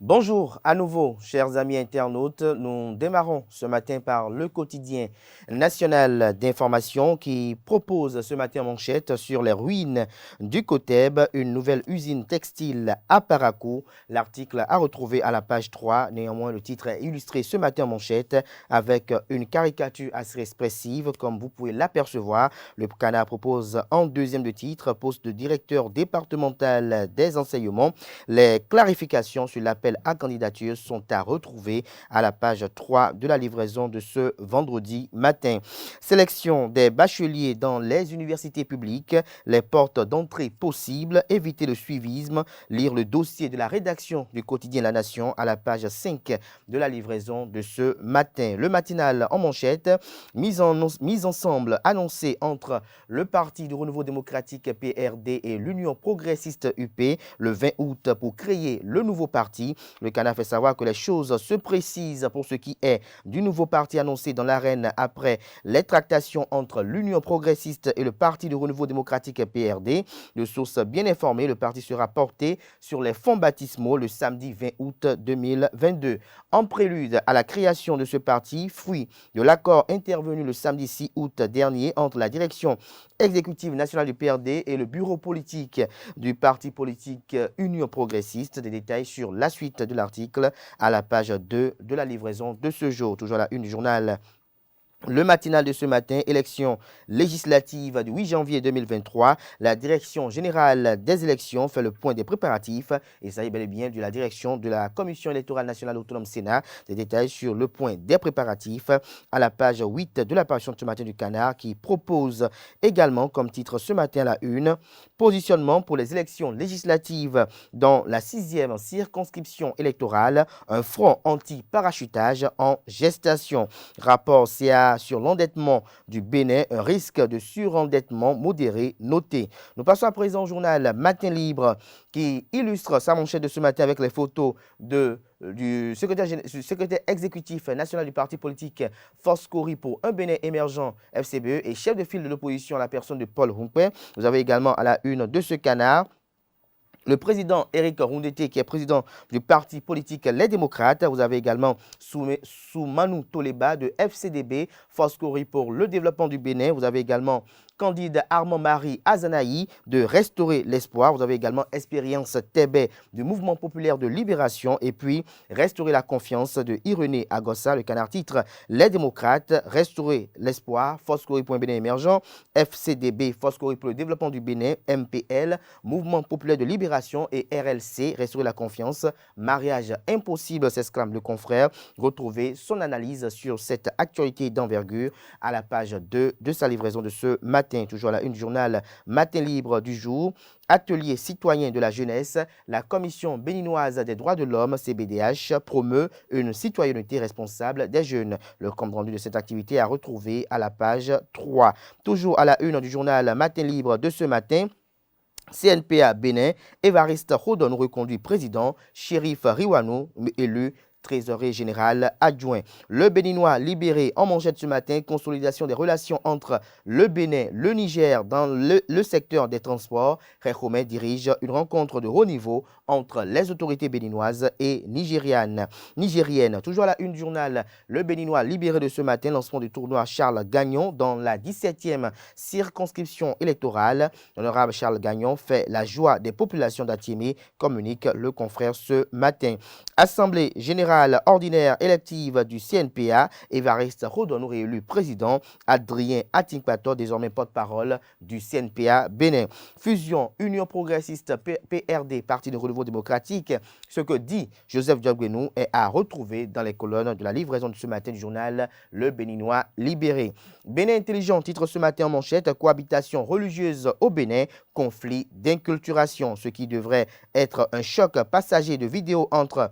Bonjour à nouveau, chers amis internautes. Nous démarrons ce matin par le quotidien national d'information qui propose ce matin en manchette sur les ruines du COTEB, une nouvelle usine textile à Parakou. L'article à retrouver à la page 3. Néanmoins, le titre est illustré ce matin en manchette avec une caricature assez expressive, comme vous pouvez l'apercevoir. Le Canard propose en deuxième de titre, poste de directeur départemental des enseignements. Les clarifications sur l'appel à candidature sont à retrouver à la page 3 de la livraison de ce vendredi matin. Sélection des bacheliers dans les universités publiques, les portes d'entrée possibles, éviter le suivisme, lire le dossier de la rédaction du quotidien La Nation à la page 5 de la livraison de ce matin. Le matinal en manchette, mise ensemble annoncée entre le Parti du Renouveau démocratique PRD et l'Union progressiste UP le 20 août pour créer le nouveau parti. Le Canard fait savoir que les choses se précisent pour ce qui est du nouveau parti annoncé dans l'arène après les tractations entre l'Union progressiste et le Parti du Renouveau démocratique PRD. De sources bien informées, le parti sera porté sur les fonds baptismaux le samedi 20 août 2022. En prélude à la création de ce parti, fruit de l'accord intervenu le samedi 6 août dernier entre la direction exécutive nationale du PRD et le bureau politique du parti politique Union progressiste. Des détails sur la suite de l'article à la page 2 de la livraison de ce jour. Toujours à la une du journal. Le matinal de ce matin, élection législative du 8 janvier 2023, la direction générale des élections fait le point des préparatifs. Il s'agit bel et bien de la direction de la Commission électorale nationale autonome Sénat. Des détails sur le point des préparatifs à la page 8 de la parution de ce matin du Canard qui propose également comme titre ce matin à la une, positionnement pour les élections législatives dans la 6e circonscription électorale, un front anti-parachutage en gestation. Rapport CA sur l'endettement du Bénin, un risque de surendettement modéré noté. Nous passons à présent au journal Matin Libre qui illustre sa manchette de ce matin avec les photos du secrétaire exécutif national du parti politique Foscori pour un Bénin émergent FCBE et chef de file de l'opposition à la personne de Paul Humpé. Vous avez également à la une de ce Canard le président Éric Roundété, qui est président du parti politique Les Démocrates. Vous avez également Soumanou Toleba de FCDB, Foscori pour le développement du Bénin. Vous avez également Candide Armand-Marie Azanaï de Restaurer l'Espoir. Vous avez également Expérience Tébé du Mouvement populaire de libération. Et puis Restaurer la confiance de Irénée Agossa. Le Canard titre Les Démocrates, Restaurer l'Espoir, Foscori pour un Bénin émergent, FCDB, Foscori pour le développement du Bénin, MPL, Mouvement populaire de libération et RLC, Restaurer la confiance. Mariage impossible, s'exclame le confrère. Retrouvez son analyse sur cette actualité d'envergure à la page 2 de sa livraison de ce matin. Toujours à la une du journal Matin Libre du jour. Atelier citoyen de la jeunesse, la Commission béninoise des droits de l'homme, CBDH, promeut une citoyenneté responsable des jeunes. Le compte rendu de cette activité à retrouver à la page 3. Toujours à la une du journal Matin Libre de ce matin. CNPA Bénin, Évariste Rodon reconduit président, Shérif Riwano élu trésorier général adjoint. Le Béninois libéré en manchette ce matin, consolidation des relations entre le Bénin, le Niger dans le secteur des transports. Khomé dirige une rencontre de haut niveau entre les autorités béninoises et nigériennes. Toujours à la une du journal, le Béninois libéré de ce matin, lancement du tournoi Charles Gagnon dans la 17e circonscription électorale. L'honorable Charles Gagnon fait la joie des populations d'Atiémé, communique le confrère ce matin. Assemblée générale ordinaire élective du CNPA, Évariste Rodon réélu président, Adrien Atinkpato désormais porte-parole du CNPA Bénin. Fusion Union progressiste PRD, Parti de Renouveau démocratique, ce que dit Joseph Diogbenou est à retrouver dans les colonnes de la livraison de ce matin du journal Le Béninois libéré. Bénin intelligent, titre ce matin en manchette, cohabitation religieuse au Bénin, conflit d'inculturation, ce qui devrait être un choc passager de vidéos entre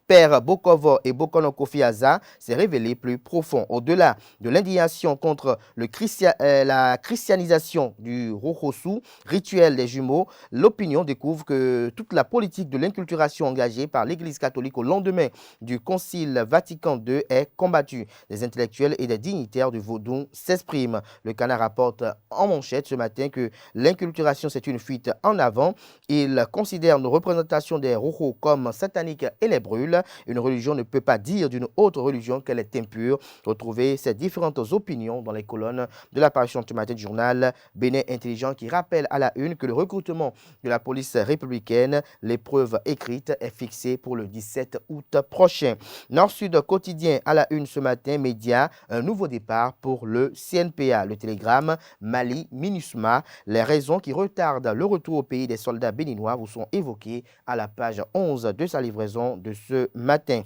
Père Bokovo et Bokono Kofi Aza s'est révélé plus profond. Au-delà de l'indignation contre la christianisation du Rokosu, rituel des jumeaux, l'opinion découvre que toute la politique de l'inculturation engagée par l'Église catholique au lendemain du Concile Vatican II est combattue. Des intellectuels et des dignitaires du vaudou s'expriment. Le Canard rapporte en manchette ce matin que l'inculturation, c'est une fuite en avant. Il considère nos représentations des Roko comme sataniques et les brûle. Une religion ne peut pas dire d'une autre religion qu'elle est impure. Retrouvez ces différentes opinions dans les colonnes de l'apparition ce matin du journal Bénin Intelligent qui rappelle à la une que le recrutement de la police républicaine, l'épreuve écrite est fixée pour le 17 août prochain. Nord-Sud quotidien à la une ce matin, média, un nouveau départ pour le CNPA. Le télégramme Mali, MINUSMA, les raisons qui retardent le retour au pays des soldats béninois vous sont évoquées à la page 11 de sa livraison de ce matin.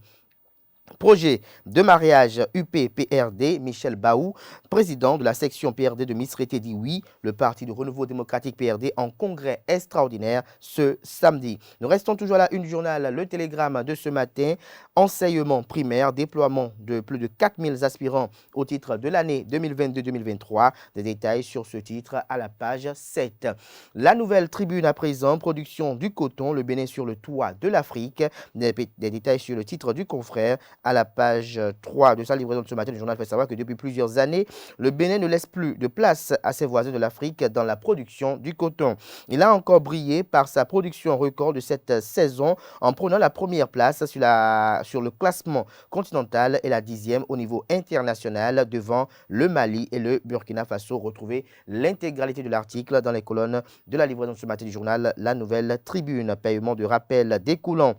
Projet de mariage UP-PRD, Michel Baou, président de la section PRD de Misrété, dit oui. Le Parti de Renouveau démocratique PRD en congrès extraordinaire ce samedi. Nous restons toujours à la une du journal Le Télégramme de ce matin. Enseignement primaire, déploiement de plus de 4000 aspirants au titre de l'année 2022-2023. Des détails sur ce titre à la page 7. La nouvelle tribune à présent, production du coton, le Bénin sur le toit de l'Afrique. Des détails sur le titre du confrère à la page 3 de sa livraison de ce matin. Le journal fait savoir que depuis plusieurs années, le Bénin ne laisse plus de place à ses voisins de l'Afrique dans la production du coton. Il a encore brillé par sa production record de cette saison en prenant la première place sur le classement continental et la 10e au niveau international devant le Mali et le Burkina Faso. Retrouvez l'intégralité de l'article dans les colonnes de la livraison de ce matin du journal La Nouvelle Tribune. Paiement de rappel découlant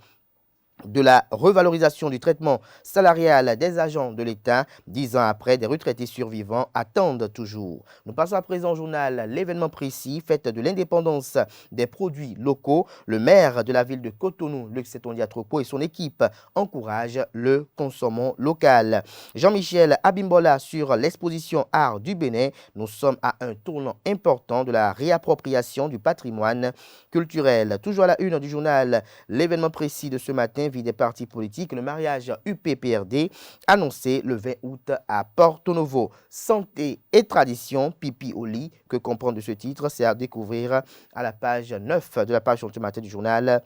de la revalorisation du traitement salarial des agents de l'État, 10 ans après, des retraités survivants attendent toujours. Nous passons à présent au journal L'événement précis, fête de l'indépendance des produits locaux. Le maire de la ville de Cotonou, Luc Setondia-Tropo, et son équipe encouragent le consommant local. Jean-Michel Abimbola sur l'exposition Art du Bénin. Nous sommes à un tournant important de la réappropriation du patrimoine culturel. Toujours à la une du journal L'événement précis de ce matin, vie des partis politiques, le mariage UP-PRD annoncé le 20 août à Porto Novo. Santé et tradition, pipi au lit, que comprendre de ce titre, c'est à découvrir à la page 9 de la page sur ce matin du journal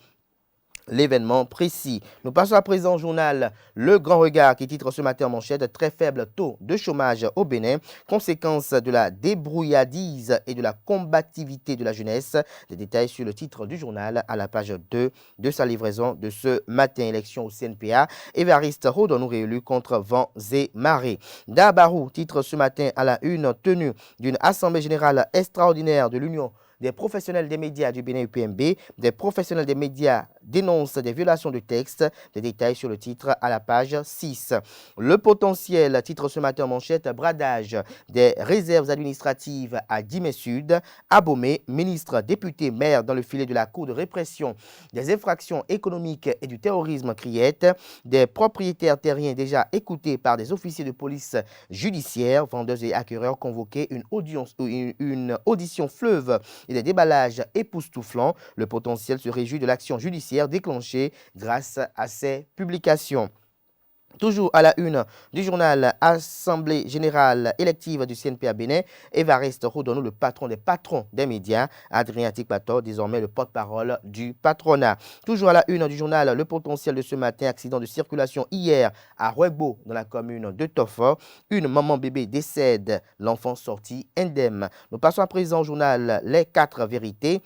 L'événement précis. Nous passons à présent au journal Le Grand Regard qui titre ce matin en manchette très faible taux de chômage au Bénin, conséquence de la débrouillardise et de la combativité de la jeunesse. Des détails sur le titre du journal à la page 2 de sa livraison de ce matin. Élection au CNPA, Évariste Rodonou réélu contre vents et marées. Dabarou titre ce matin à la une tenue d'une assemblée générale extraordinaire de l'Union des professionnels des médias du Bénin UPMB, des professionnels des médias dénoncent des violations de texte. Des détails sur le titre à la page 6. Le potentiel, titre ce matin en manchette, bradage des réserves administratives à Guimé Sud. Abomé, ministre, député, maire dans le filet de la Cour de répression des infractions économiques et du terrorisme criette. Des propriétaires terriens déjà écoutés par des officiers de police judiciaire, vendeurs et acquéreurs convoqués, une audition fleuve et des déballages époustouflants. Le potentiel se réjouit de l'action judiciaire déclenchée grâce à ces publications. Toujours à la une du journal Assemblée générale élective du CNPA Bénin, Évariste Rodonou, le patron des patrons des médias, Adrien Tikpator, désormais le porte-parole du patronat. Toujours à la une du journal Le Potentiel de ce matin, accident de circulation hier à Rouegbo, dans la commune de Tofa. Une maman bébé décède, l'enfant sorti indemne. Nous passons à présent au journal Les 4 vérités.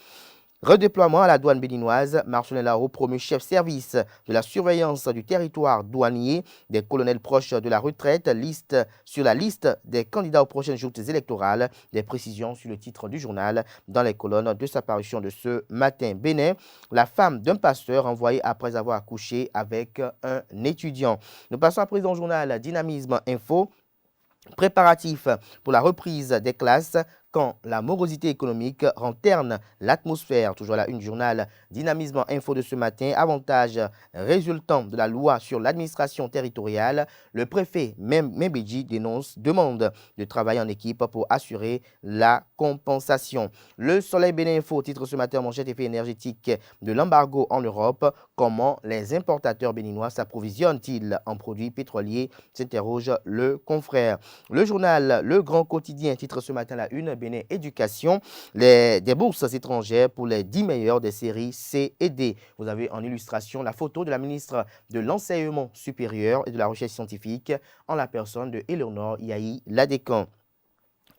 Redéploiement à la douane béninoise, Marcelin Lao promu chef service de la surveillance du territoire douanier, des colonels proches de la retraite, sur la liste des candidats aux prochaines joutes électorales, des précisions sur le titre du journal dans les colonnes de sa parution de ce matin. Bénin, la femme d'un pasteur envoyée après avoir accouché avec un étudiant. Nous passons à présent au journal Dynamisme Info. Préparatifs pour la reprise des classes. quand la morosité économique rend terne l'atmosphère. Toujours à la une journal Dynamisme Info de ce matin, avantage résultant de la loi sur l'administration territoriale, le préfet Membedji demande de travailler en équipe pour assurer la compensation. Le Soleil Bénin Info titre ce matin manchette effet énergétique de l'embargo en Europe. Comment les importateurs béninois s'approvisionnent-ils en produits pétroliers, s'interroge le confrère. Le journal Le Grand Quotidien titre ce matin la une Bénin Éducation, des bourses étrangères pour les 10 meilleurs des séries C et D. Vous avez en illustration la photo de la ministre de l'Enseignement supérieur et de la Recherche scientifique en la personne de Éléonore Yahi Ladécan.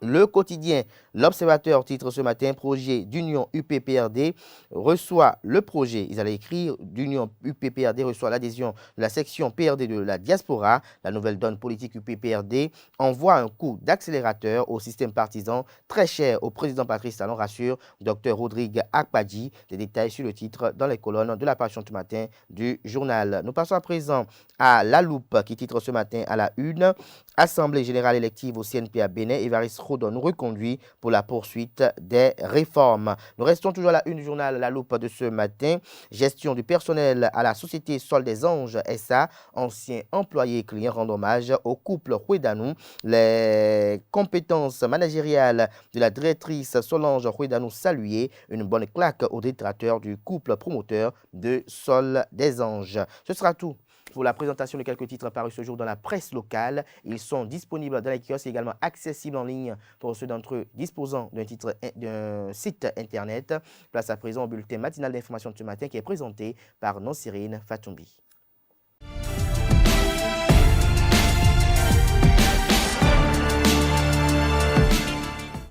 Le quotidien L'Observateur titre ce matin projet d'union UPPRD reçoit le projet. Ils allaient écrire d'union UPPRD reçoit l'adhésion de la section PRD de la diaspora. La nouvelle donne politique UPPRD envoie un coup d'accélérateur au système partisan très cher au président Patrice Talon, rassure Dr Rodrigue Akpadji. Des détails sur le titre dans les colonnes de la page ce matin du journal. Nous passons à présent à La Loupe qui titre ce matin à la une Assemblée générale élective au CNP à Bénin. Évariste Rodon reconduit pour la poursuite des réformes. Nous restons toujours à la une du journal La Loupe de ce matin. Gestion du personnel à la société Sol des Anges SA. Anciens employés clients rendent hommage au couple Rouedanou. Les compétences managériales de la directrice Solange Rouedanou saluées. Une bonne claque aux détracteurs du couple promoteur de Sol des Anges. Ce sera tout pour la présentation de quelques titres parus ce jour dans la presse locale. Ils sont disponibles dans les kiosques et également accessibles en ligne pour ceux d'entre eux disposant d'un site internet. Place à présent au bulletin matinal d'information de ce matin qui est présenté par Nonsirine Fatoumbi.